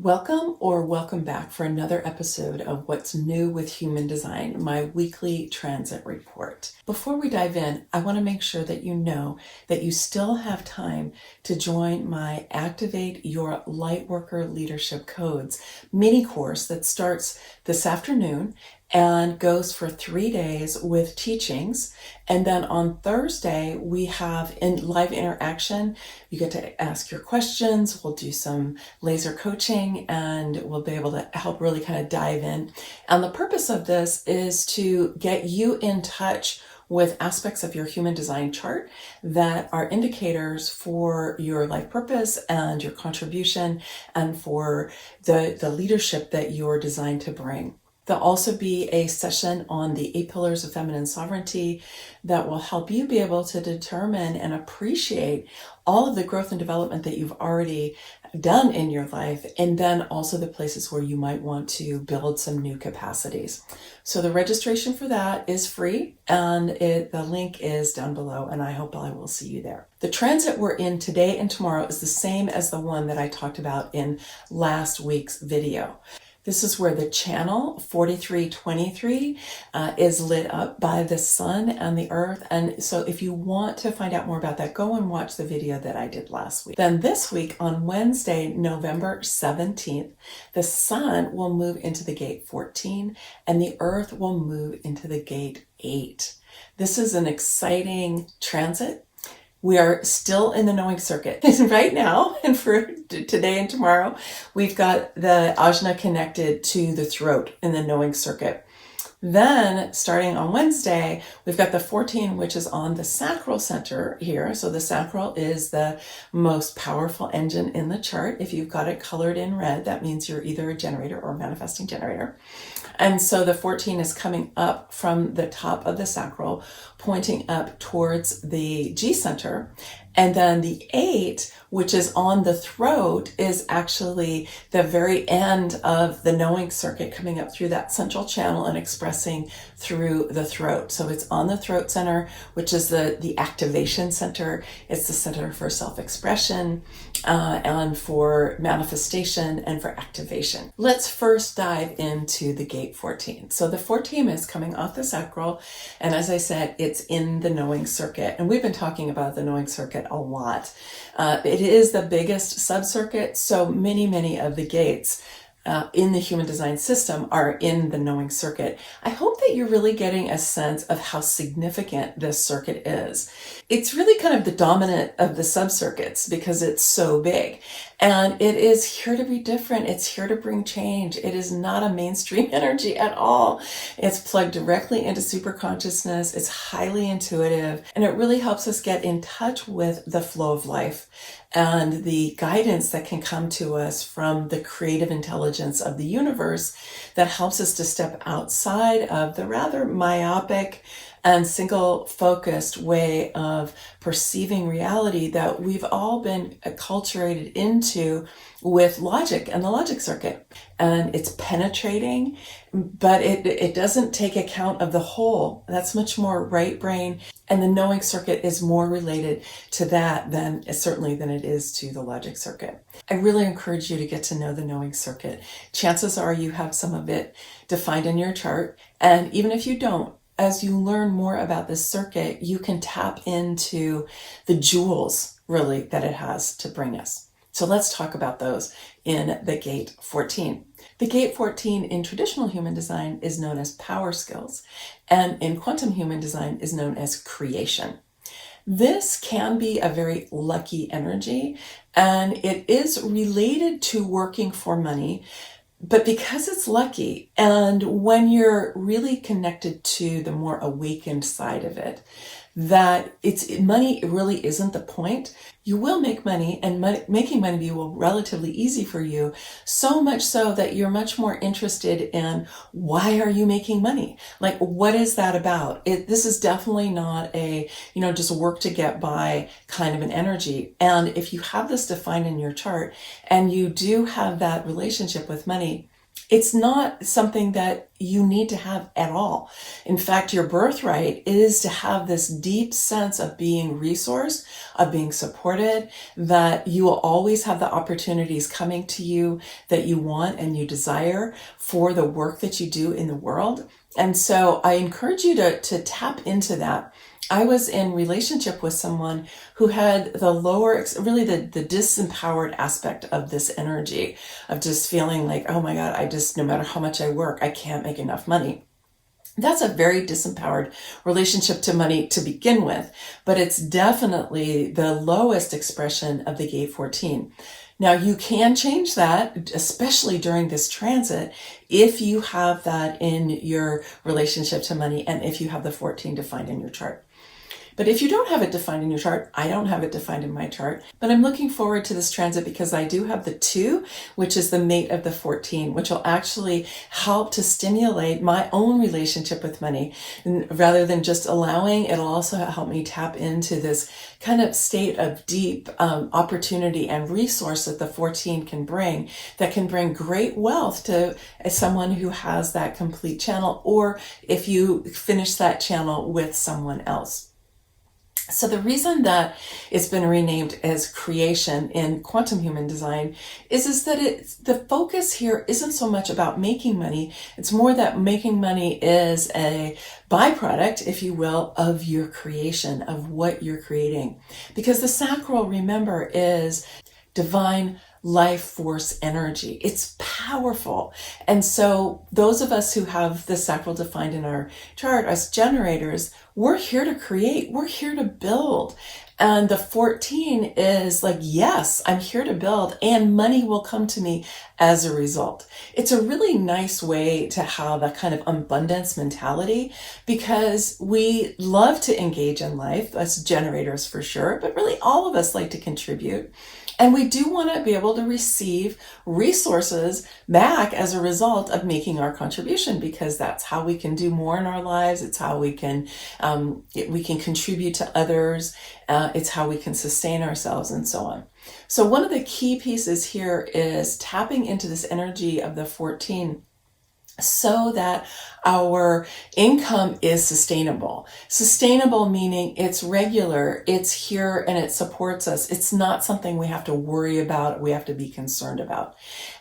Welcome or welcome back for another episode of What's New with Human Design, my weekly transit report. Before we dive in, I want to make sure that you know that you still have time to join my Activate Your Lightworker Leadership Codes mini course that starts this afternoon and goes for 3 days with teachings. And then on Thursday, we have live interaction. You get to ask your questions. We'll do some laser coaching and we'll be able to help really kind of dive in. And the purpose of this is to get you in touch with aspects of your human design chart that are indicators for your life purpose and your contribution and for the leadership that you're designed to bring. There'll also be a session on the 8 pillars of feminine sovereignty that will help you be able to determine and appreciate all of the growth and development that you've already done in your life, and then also the places where you might want to build some new capacities. So the registration for that is free, and the link is down below, and I hope I will see you there. The transit we're in today and tomorrow is the same as the one that I talked about in last week's video. This is where the channel 4323 is lit up by the sun and the earth. And so if you want to find out more about that, go and watch the video that I did last week. Then this week on Wednesday, November 17th, the sun will move into the gate 14 and the earth will move into the gate 8. This is an exciting transit. We are still in the knowing circuit right now, and for today and tomorrow, we've got the ajna connected to the throat in the knowing circuit. Then starting on Wednesday, we've got the 14, which is on the sacral center here. So the sacral is the most powerful engine in the chart. If you've got it colored in red, that means you're either a generator or a manifesting generator. And so the 14 is coming up from the top of the sacral, pointing up towards the G center. And then the 8, which is on the throat, is actually the very end of the knowing circuit, coming up through that central channel and expressing through the throat. So it's on the throat center, which is the activation center. It's the center for self-expression and for manifestation and for activation. Let's first dive into the gate 14. So the 14 is coming off the sacral, and as I said, it's in the knowing circuit. And we've been talking about the knowing circuit a lot. It is the biggest subcircuit, so many of the gates in the human design system are in the knowing circuit. I hope that you're really getting a sense of how significant this circuit is. It's really kind of the dominant of the subcircuits because it's so big. And it is here to be different. It's here to bring change. It is not a mainstream energy at all. It's plugged directly into superconsciousness. It's highly intuitive, and it really helps us get in touch with the flow of life and the guidance that can come to us from the creative intelligence of the universe that helps us to step outside of the rather myopic and single-focused way of perceiving reality that we've all been acculturated into with logic and the logic circuit. And it's penetrating, but it doesn't take account of the whole. That's much more right brain. And the knowing circuit is more related to that certainly than it is to the logic circuit. I really encourage you to get to know the knowing circuit. Chances are you have some of it defined in your chart. And even if you don't, as you learn more about this circuit, you can tap into the jewels really that it has to bring us. So let's talk about those in the gate 14. The gate 14 in traditional human design is known as power skills, and in quantum human design is known as creation. This can be a very lucky energy, and it is related to working for money. But because it's lucky, and when you're really connected to the more awakened side of it, that money really isn't the point. You will make money, and making money will be relatively easy for you, so much so that you're much more interested in why are you making money? Like, what is that about? This is definitely not a, just work to get by kind of an energy. And if you have this defined in your chart and you do have that relationship with money, It's not something that you need to have at all. In fact, your birthright is to have this deep sense of being resourced, of being supported, that you will always have the opportunities coming to you that you want and you desire for the work that you do in the world. And so I encourage you to tap into that. I was in relationship with someone who had the lower, really the disempowered aspect of this energy of just feeling like, oh my God, no matter how much I work, I can't make enough money. That's a very disempowered relationship to money to begin with, but it's definitely the lowest expression of the gate 14. Now you can change that, especially during this transit, if you have that in your relationship to money and if you have the 14 defined in your chart. But if you don't have it defined in your chart, I don't have it defined in my chart, but I'm looking forward to this transit because I do have the 2, which is the mate of the 14, which will actually help to stimulate my own relationship with money. And rather than just allowing, it'll also help me tap into this kind of state of deep opportunity and resource that the 14 can bring, that can bring great wealth to someone who has that complete channel, or if you finish that channel with someone else. So the reason that it's been renamed as creation in quantum human design is that the focus here isn't so much about making money. It's more that making money is a byproduct, if you will, of your creation, of what you're creating. Because the sacral, remember, is divine life force energy. It's powerful. And so those of us who have the sacral defined in our chart as generators, we're here to create, we're here to build. And the 14 is like, yes, I'm here to build and money will come to me as a result. It's a really nice way to have a kind of abundance mentality because we love to engage in life, as generators for sure, but really all of us like to contribute. And we do want to be able to receive resources back as a result of making our contribution, because that's how we can do more in our lives. It's how we can contribute to others. It's how we can sustain ourselves and so on. So one of the key pieces here is tapping into this energy of the 14 so that our income is sustainable. Sustainable meaning it's regular, it's here, and it supports us. It's not something we have to worry about, we have to be concerned about.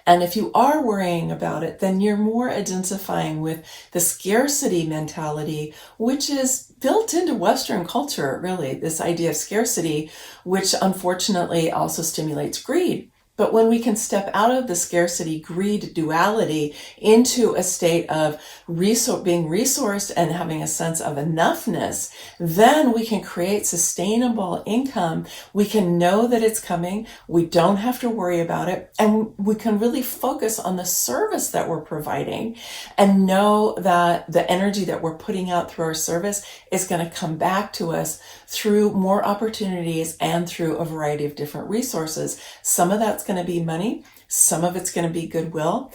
And if you are worrying about it, then you're more identifying with the scarcity mentality, which is built into Western culture, really, this idea of scarcity, which unfortunately also stimulates greed. But when we can step out of the scarcity greed duality into a state of being resourced and having a sense of enoughness, then we can create sustainable income. We can know that it's coming. We don't have to worry about it. And we can really focus on the service that we're providing and know that the energy that we're putting out through our service is going to come back to us through more opportunities and through a variety of different resources. Some of that's going to be money. Some of it's going to be goodwill.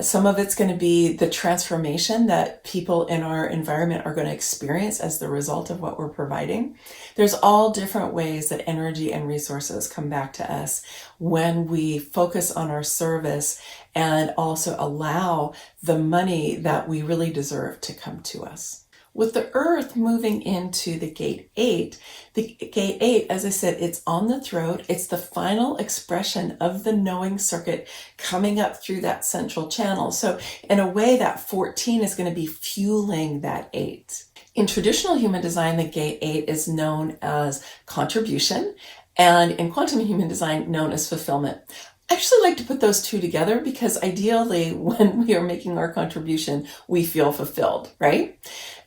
Some of it's going to be the transformation that people in our environment are going to experience as the result of what we're providing. There's all different ways that energy and resources come back to us when we focus on our service and also allow the money that we really deserve to come to us. With the Earth moving into the gate 8, as I said, it's on the throat. It's the final expression of the knowing circuit coming up through that central channel. So in a way, that 14 is going to be fueling that 8. In traditional human design, the gate 8 is known as contribution, and in quantum human design, known as fulfillment. I actually like to put those two together because ideally when we are making our contribution, we feel fulfilled, right?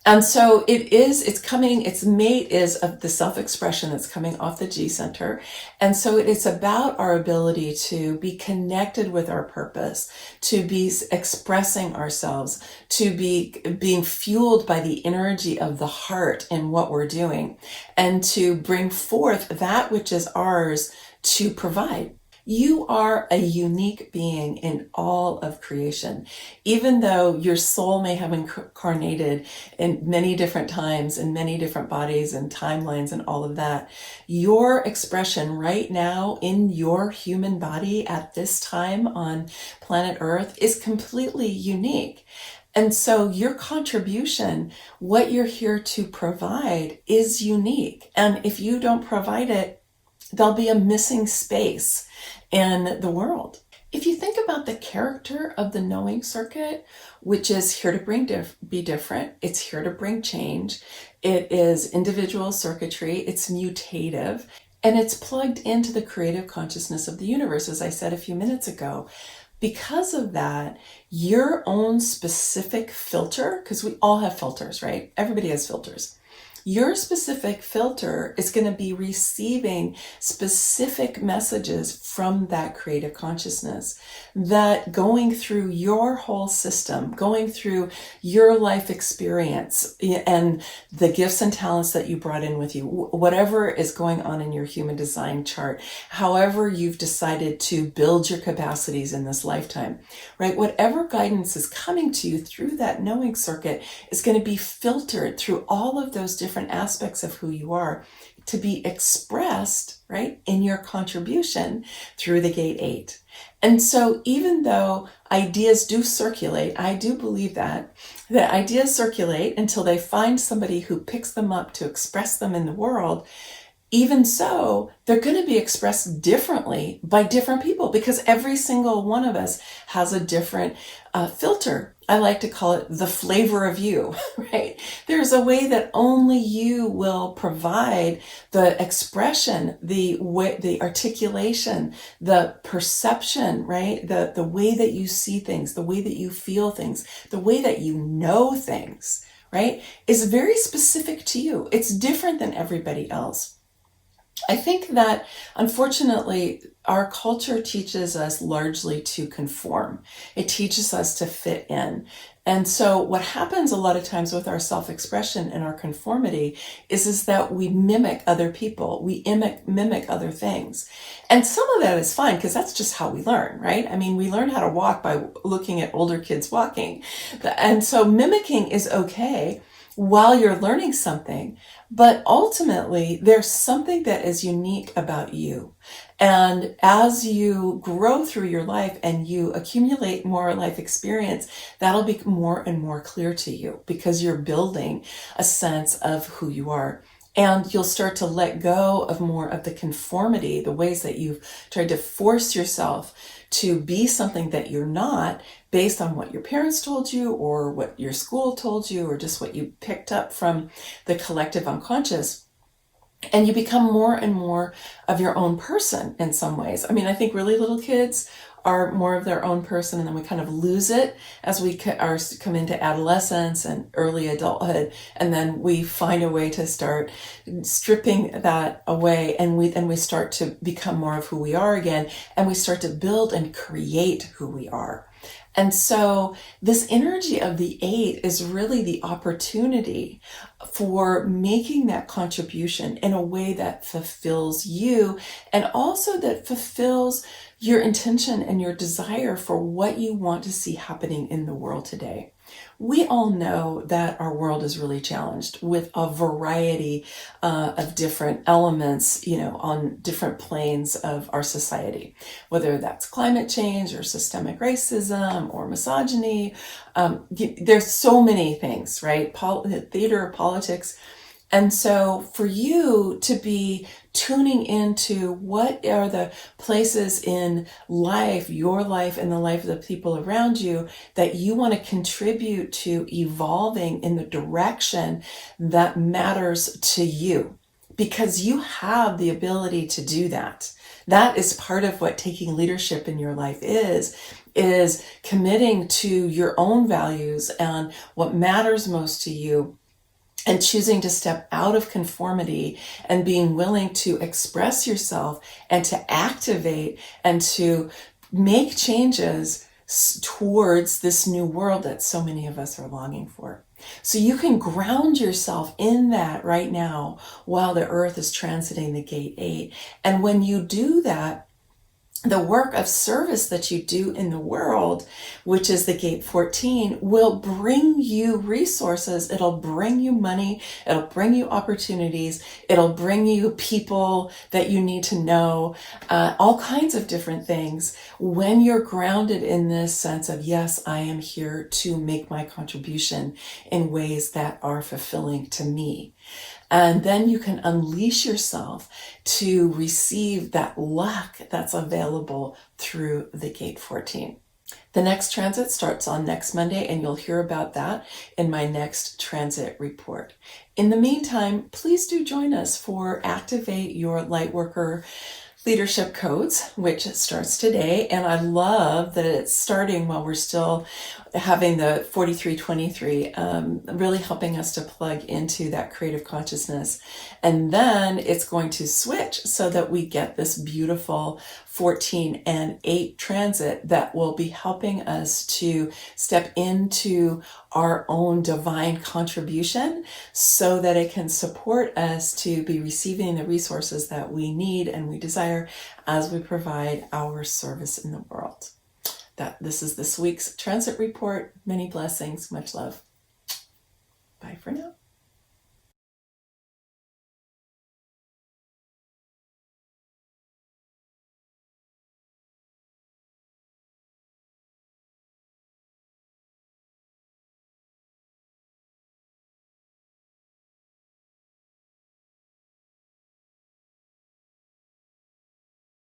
And so its mate is of the self-expression that's coming off the G center. And so it's about our ability to be connected with our purpose, to be expressing ourselves, to be being fueled by the energy of the heart in what we're doing, and to bring forth that which is ours to provide. You are a unique being in all of creation. Even though your soul may have incarnated in many different times, in many different bodies and timelines and all of that, your expression right now in your human body at this time on planet Earth is completely unique. And so your contribution, what you're here to provide, is unique. And if you don't provide it, there'll be a missing space in the world. If you think about the character of the knowing circuit, which is here to be different, it's here to bring change, it is individual circuitry, it's mutative, and it's plugged into the creative consciousness of the universe, as I said a few minutes ago. Because of that, your own specific filter, because we all have filters, right? Everybody has filters. Your specific filter is going to be receiving specific messages from that creative consciousness that going through your whole system, going through your life experience and the gifts and talents that you brought in with you, whatever is going on in your human design chart, however you've decided to build your capacities in this lifetime, right? Whatever guidance is coming to you through that knowing circuit is going to be filtered through all of those different aspects of who you are to be expressed, right, in your contribution through the gate 8. And so even though ideas do circulate, I do believe that ideas circulate until they find somebody who picks them up to express them in the world. Even so, they're going to be expressed differently by different people because every single one of us has a different filter. I like to call it the flavor of you, right? There's a way that only you will provide the expression, the way, the articulation, the perception, right? The way that you see things, the way that you feel things, the way that you know things, right? Is very specific to you. It's different than everybody else. I think that, unfortunately, our culture teaches us largely to conform. It teaches us to fit in. And so what happens a lot of times with our self-expression and our conformity is that we mimic other people. We mimic other things. And some of that is fine because that's just how we learn, right? I mean, we learn how to walk by looking at older kids walking. And so mimicking is okay while you're learning something, but ultimately there's something that is unique about you. And as you grow through your life and you accumulate more life experience, that'll be more and more clear to you because you're building a sense of who you are. And you'll start to let go of more of the conformity, the ways that you've tried to force yourself to be something that you're not based on what your parents told you or what your school told you or just what you picked up from the collective unconscious. And you become more and more of your own person in some ways. I mean, I think really little kids are more of their own person, and then we kind of lose it as we come into adolescence and early adulthood, and then we find a way to start stripping that away, and we start to become more of who we are again, and we start to build and create who we are. And so this energy of the 8 is really the opportunity for making that contribution in a way that fulfills you and also that fulfills your intention and your desire for what you want to see happening in the world today. We all know that our world is really challenged with a variety of different elements, on different planes of our society, whether that's climate change or systemic racism or misogyny. There's so many things, right? Theater of politics. And so for you to be tuning into what are the places in life, your life and the life of the people around you that you want to contribute to evolving in the direction that matters to you, because you have the ability to do that. That is part of what taking leadership in your life is committing to your own values and what matters most to you, and choosing to step out of conformity and being willing to express yourself and to activate and to make changes towards this new world that so many of us are longing for. So you can ground yourself in that right now while the earth is transiting the gate 8. And when you do that, the work of service that you do in the world, which is the gate 14, will bring you resources. It'll bring you money. It'll bring you opportunities. It'll bring you people that you need to know, all kinds of different things. When you're grounded in this sense of, yes, I am here to make my contribution in ways that are fulfilling to me. And then you can unleash yourself to receive that luck that's available through the gate 14. The next transit starts on next Monday, and you'll hear about that in my next transit report. In the meantime, please do join us for Activate Your Lightworker Leadership Codes, which starts today. And I love that it's starting while we're still having the 4323, really helping us to plug into that creative consciousness. And then it's going to switch so that we get this beautiful 14 and 8 transit that will be helping us to step into our own divine contribution so that it can support us to be receiving the resources that we need and we desire as we provide our service in the world. This is this week's transit report. Many blessings, much love. Bye for now.